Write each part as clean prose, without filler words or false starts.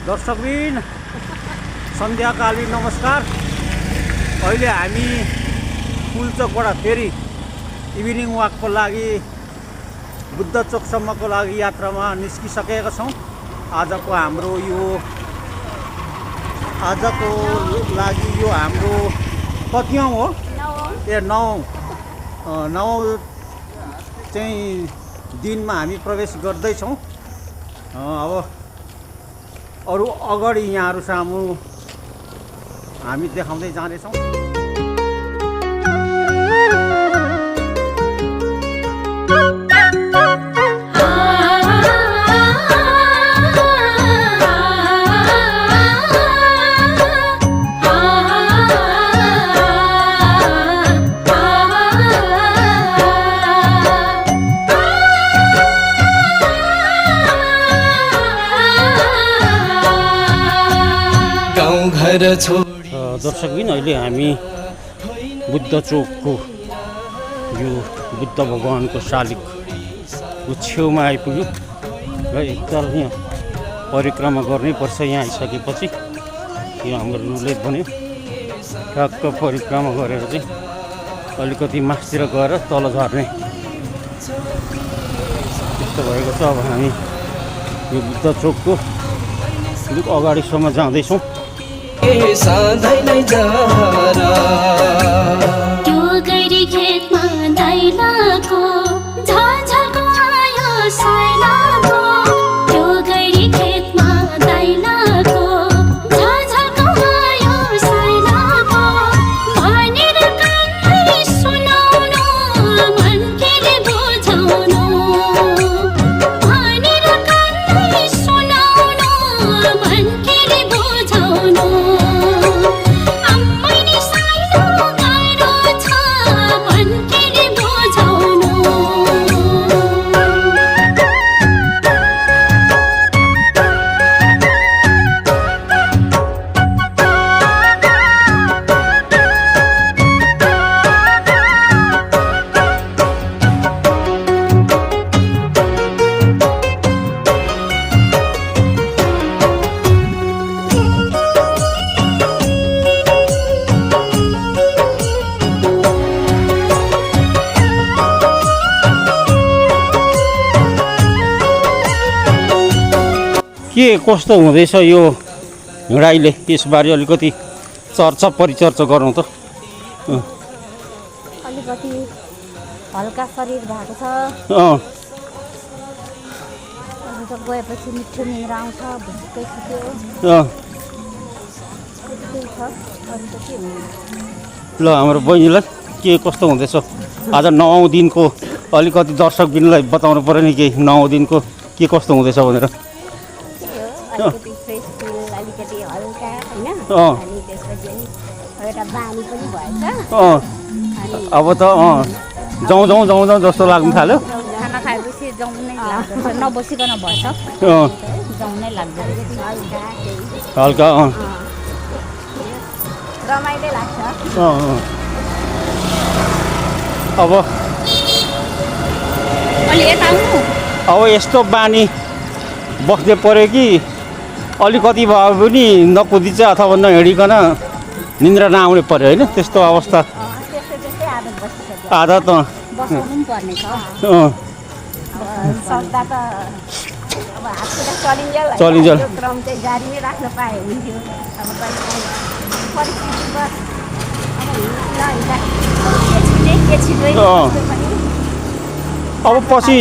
दर्शकबिन सन्ध्याकालीन नमस्कार। अहिले हामी पुलचोकबाट फेरि इभिनिङ वाकको लागि बुद्ध चोकसम्मको लागि यात्रामा निस्किसकेका छौँ। आजको लागि यो हाम्रो कतिौँ हो? नौ चाहिँ दिनमा हामी प्रवेश गर्दैछौँ। अब अरू अगाडि यहाँहरू सामु हामी देखाउँदै जानेछौँ। दर्शकबिन अहिले हामी बुद्ध चोकको यो बुद्ध भगवानको शालिगको छेउमा आइपुग्यो र एकताल यहाँ परिक्रमा गर्नै पर्छ। यहाँ आइसकेपछि यो हाम्रो रुलै बन्यो। ठ्याक्क परिक्रमा गरेर चाहिँ अलिकति मासतिर गएर तल झर्ने त्यस्तो भएको छ। अब हामी यो बुद्ध चोकको अलिक अगाडिसम्म जाँदैछौँ। त्यो गरी खेतमा दैलाको झाझको आयो साइलाको, त्यो गरी खेतमा दैलाको झाझको आयो साइलाको, भनेर कानले सुनाउनु मन केले बुझाउनु, भनेर कानले सुनाउनु मन केले बुझाउनु। के कस्तो हुँदैछ यो हिँडाइले? यसबारे अलिकति चर्चा परिचर्चा गरौँ त। अलिकति हल्का शरीर भएको छ। गएपछि मिठो निद्रा आउँछ, भुक्कै छुट्यो। ल हाम्रो बहिनीलाई के कस्तो हुँदैछ? आज 9औं दिनको अलिकति दर्शकबिनलाई बताउनु पर्यो नि केही, 9औं दिनको के कस्तो हुँदैछ भनेर। अलिकति फ्रेस फिल, अलिकति हल्का होइन, अनि त्यसपछि एउटा बानी पनि भएछ। अब त जाउँ जस्तो लाग्नु थाल्यो। खाना खाएपछि जाउँ नै लाग्छ, नबसिकन भएछ जाउँ नै लाग्छ। हल्का रमाइलो लाग्छ। अब यस्तो बानी बस्दै पऱ्यो कि अलिकति भए पनि नकुदी चाहिँ अथवा नहिँडिकन निन्द्रा नआउने पऱ्यो होइन? त्यस्तो अवस्था आदत चलिन्जेल अब पछि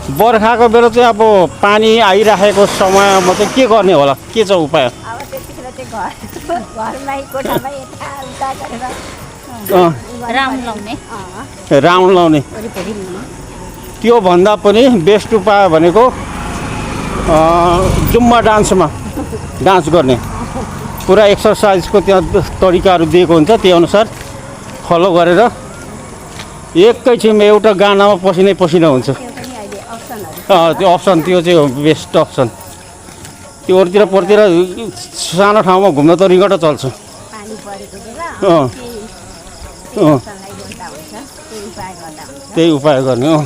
बर्खाको बेला चाहिँ अब पानी आइराखेको समयमा चाहिँ के गर्ने होला? के छ उपाय? अब त्यतिखेर चाहिँ घरमै कोठामै यता गरेर राउन्ड लाउने। त्योभन्दा पनि बेस्ट उपाय भनेको जुम्बा डान्समा डान्स गर्ने। पुरा एक्सर्साइजको त्यहाँ तरिकाहरू दिएको हुन्छ, त्यही अनुसार फलो गरेर एकैछिनमा एउटा गानामा पसिना हुन्छ। त्यो अप्सन त्यो चाहिँ बेस्ट अप्सन। त्यो अरूतिर सानो ठाउँमा घुम्न त रिङ्गटा चल्छ। त्यही उपाय गर्ने हो।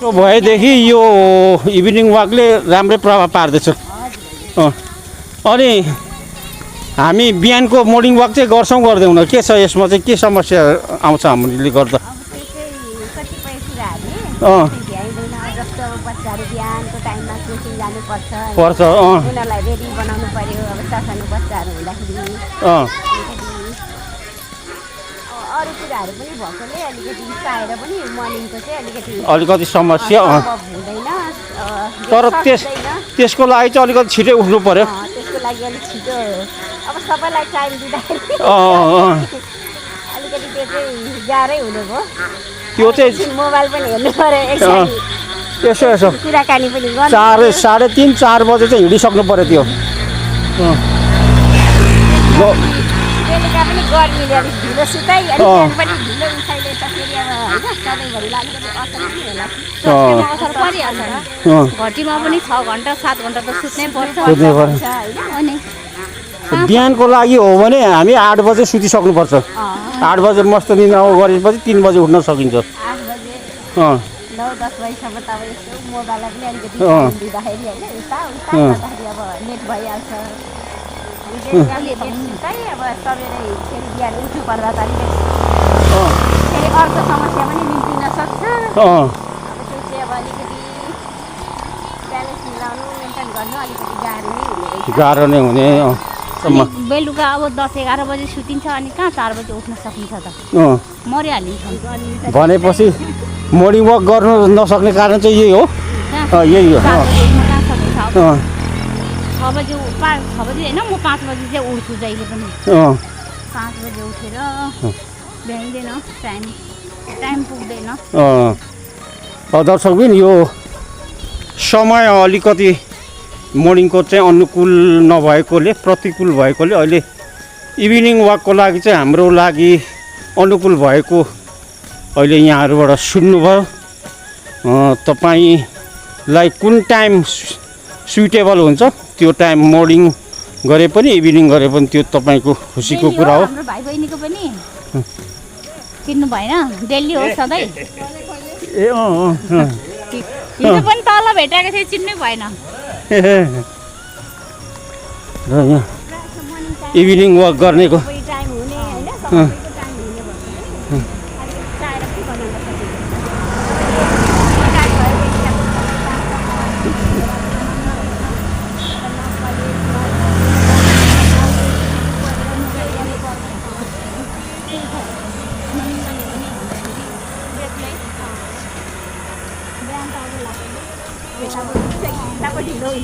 त्यो भएदेखि यो इभिनिङ वाकले राम्रै प्रभाव पार्दछ। अनि हामी बिहानको मर्निङ वाक चाहिँ गर्छौँ गर्दैनौँ के छ यसमा चाहिँ के समस्या आउँछ हामीले गर्दा? अब त्यो चाहिँ कतिपय कुराहरूले अँ भ्याइँदैन। जस्तो अब बच्चाहरू बिहानको टाइममा कोचिङ जानुपर्छ, पर्छ। उनीहरूलाई रेडी बनाउनु पर्यो। अब सानो बच्चाहरू हुँदाखेरि अरू कुराहरू पनि भएकोले अलिकति पाएर पनि मर्निङको चाहिँ अलिकति समस्या सम्भव हुँदैन। तर त्यसको लागि चाहिँ अलिकति छिटै उठ्नु पर्यो। त्यसको लागि अलिक छिटो अब सबैलाई टाइम दिँदाखेरि अलिकति त्यो चाहिँ गाह्रै हुने भयो। त्यो चाहिँ मोबाइल पनि हेर्नु पर्यो, यसो कुराकानी पनि गर्नु। 3:30 4 बजे चाहिँ हिँडिसक्नु पर्यो त्यो। बेलुका पनि गर्मीले अलिक ढिलो सुताइ अलिक बिहान पनि ढिलो उठाइले त फेरि अब होइन सधैँभरिलाई अलिकति असर पनि होला। असर परिहाल्छ घटीमा पनि 6 घन्टा 7 घन्टा त सुत्नै पर्छ होइन अनि बिहानको लागि हो भने हामी 8 बजे सुतिसक्नुपर्छ। 8 बजे मस्त निद्रा गरेपछि 3 बजे उठ्न सकिन्छ। 8 बजे 9-10 बजीसम्म त अब यस्तो मोबाइललाई पनि अलिकति दिँदाखेरि होइन उता गर्दाखेरि अब लेट भइहाल्छ। अब सबैले फेरि बिहान उठ्नु पर्दा त अलिकति फेरि अर्को समस्या पनि निम्तिन सक्छ। अब त्यो चाहिँ अब अलिकति ब्यालेन्स मिलाउनु मेन्टेन गर्नु अलिकति गाह्रो नै हुने। बेलुका अब 10-11 बजे सुतिन्छ अनि कहाँ 4 बजे उठ्न सकिन्छ त मरिहालिन्छ। भनेपछि मर्निङ वाक गर्नु नसक्ने कारण चाहिँ यही हो। यही हो 6 बजे होइन म 5 बजे चाहिँ उठ्छु जहिले पनि। 5 बजे उठेर भ्याइँदैन, टाइम पुग्दैन। दर्शकबिन यो समय अलिकति मर्निङको चाहिँ अनुकूल नभएकोले प्रतिकूल भएकोले अहिले इभिनिङ वाकको लागि चाहिँ हाम्रो लागि अनुकूल भएको अहिले यहाँहरूबाट सुन्नुभयो। तपाईँलाई कुन टाइम सुइटेबल हुन्छ त्यो टाइम मर्निङ गरे पनि इभिनिङ गरे पनि त्यो तपाईँको खुसीको कुरा हो। हाम्रो भाइ बहिनीको पनि किन्नु भएन डेली हो सधैँ। हिजो पनि तल भेटाएको थिएँ चिन्नै भएन। र यहाँ इभिनिङ वाक गर्नेको टाइम हुने होइन सबैको टाइम हुने भयो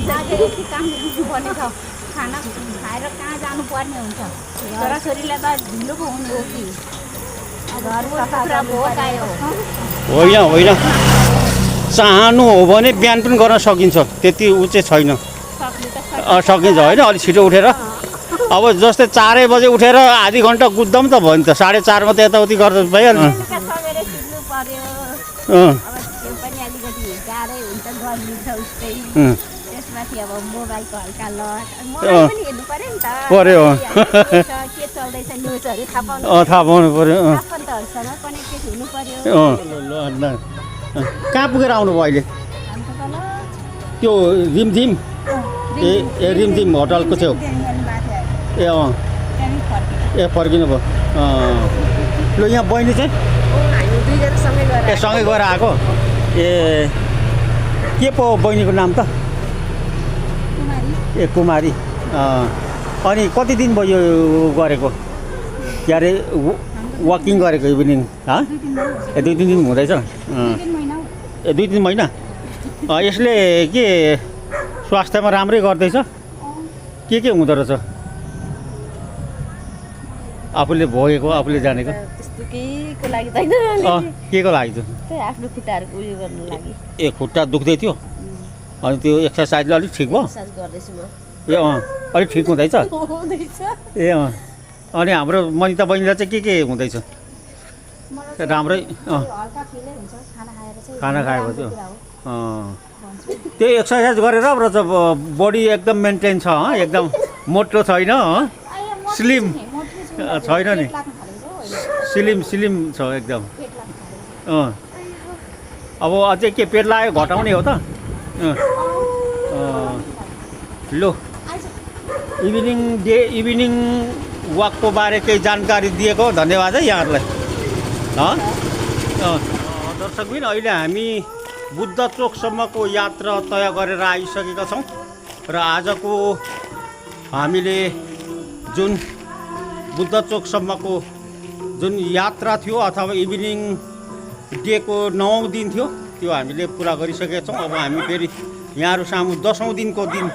चाहेर के गर्नु काम गर्नुपर्ने छ, खाना खाएर कहाँ जानुपर्ने हुन्छ। छोराछोरीलाई त ढिलो पो हुने हो कि होइन चाहनु हो भने बिहान पनि गर्न सकिन्छ, त्यति ऊ चाहिँ छैन। सकिन्छ होइन अलिक छिटो उठेर अब जस्तै 4 बजे उठेर आधी घन्टा कुद्दा पनि त भयो नि त 4:30 मा त यताउति गर्दा भइहाल्छ। त्यसमाथि अब मोबाइलको हल्का लट पनि हेर्नु पर्यो नि त पर्यो के चल्दैछ न्युजहरू थाहा पाउनु पर्यो। आफन्तहरूसँग कनेक्टेड हुनु पर्यो। कहाँ पुगेर आउनुभयो अहिले? त्यो रिमझिम रिमझिम होटलको छेउ फर्किनु भयो। ल यहाँ बहिनी चाहिँ सँगै गएर आएको। के पो बहिनीको नाम त? कुमारी। अनि कति दिन भयो गरेको के अरे वाकिङ गरेको इभिनिङ? 2-3 दिन हुँदैछ। 2-3 महिना। यसले के स्वास्थ्यमा राम्रै गर्दैछ? के हुँदो रहेछ आफूले भोगेको आफूले जानेको? केको लागि छैन के को लागि चाहिँ आफ्नो खुट्टाहरूको उयो गर्नु लागि। खुट्टा दुख्दै थियो अनि त्यो एक्सर्साइजले अलिक ठिक भयो? गर्दैछु म। अलिक ठिक हुँदैछ? अनि हाम्रो मनिता बहिनीलाई चाहिँ के हुँदैछ? राम्रै खाना खाएपछि त्यही एक्सर्साइज गरेर बडी एकदम मेन्टेन छ, एकदम मोटो छैन, स्लिम छैन नि, स्लिम छ एकदम। अब अझै के पेट लाग्यो घटाउने हो त लो इभिनिङ वाकको बारे केही जानकारी दिएको धन्यवाद है यहाँहरूलाई दर्शकबिन अहिले हामी बुद्ध चोकसम्मको यात्रा तय गरेर आइसकेका छौँ र आजको हामीले जुन बुद्ध चोकसम्मको जुन यात्रा थियो अथवा इभिनिङ डेको 9औं दिन थियो त्यो हामीले पुरा गरिसकेका छौँ। अब हामी फेरि यहाँहरू सामु 10औं दिनको दिन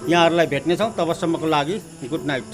यहाँहरूलाई भेट्नेछौँ। तबसम्मको लागि गुड नाइट।